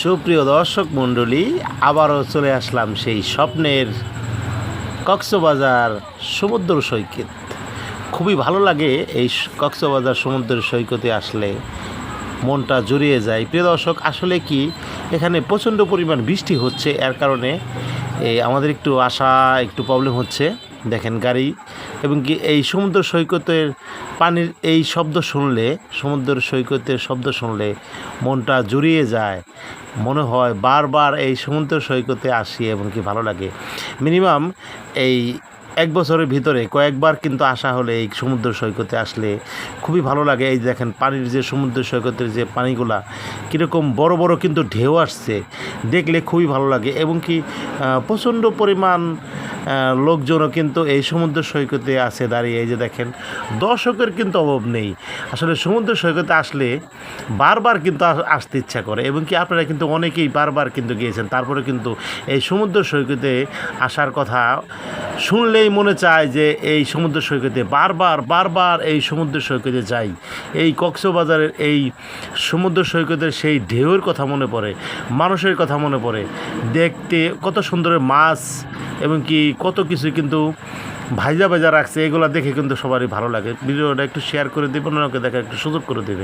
সুপ্রিয় দর্শক মণ্ডলী, আবারও চলে আসলাম সেই স্বপ্নের কক্সবাজার সমুদ্র সৈকত। খুবই ভালো লাগে এই কক্সবাজার সমুদ্র সৈকতে আসলে, মনটা জুড়িয়ে যায়। প্রিয় দর্শক, আসলে কি এখানে প্রচণ্ড পরিমাণ বৃষ্টি হচ্ছে, এর কারণে আমাদের একটু আসা একটু প্রবলেম হচ্ছে। দেখেন গাড়ি এবং কি এই সমুদ্র সৈকতের পানির এই শব্দ শুনলে, সমুদ্র সৈকতের শব্দ শুনলে মনটা জুড়িয়ে যায়। মনে হয় বারবার এই সমুদ্র সৈকতে আসি এবং কি ভালো লাগে। মিনিমাম এই এক বছরের ভিতরে কয়েকবার কিন্তু আসা হলে এই সমুদ্র সৈকতে আসলে খুবই ভালো লাগে। এই দেখেন পানির যে সমুদ্র সৈকতের যে পানিগুলা কীরকম বড় বড় কিন্তু ঢেউ আসছে, দেখলে খুবই ভালো লাগে। এবং কি প্রচণ্ড পরিমাণ লোকজনও কিন্তু এই সমুদ্র সৈকতে আছে দাঁড়িয়ে। এই যে দেখেন, দর্শকের কিন্তু অভাব নেই। আসলে সমুদ্র সৈকতে আসলে বারবার কিন্তু আসতে ইচ্ছা করে। এবং কি আপনারা কিন্তু অনেকেই বারবার কিন্তু গিয়েছেন, তারপরে কিন্তু এই সমুদ্র সৈকতে আসার কথা শুনলেই মনে চায় যে এই সমুদ্র সৈকতে বারবার এই সমুদ্র সৈকতে যাই। এই কক্সবাজারের এই সমুদ্র সৈকতের সেই ঢেউয়ের কথা মনে পড়ে, মানুষের কথা মনে পড়ে। দেখতে কত সুন্দর মাছ এবং কি কত কিছু কিন্তু ভাজা রাখছে, এগুলো দেখে কিন্তু সবারই ভালো লাগে। ভিডিওটা একটু শেয়ার করে দেবেন, ওনাকে দেখা একটু সুযোগ করে দেবে।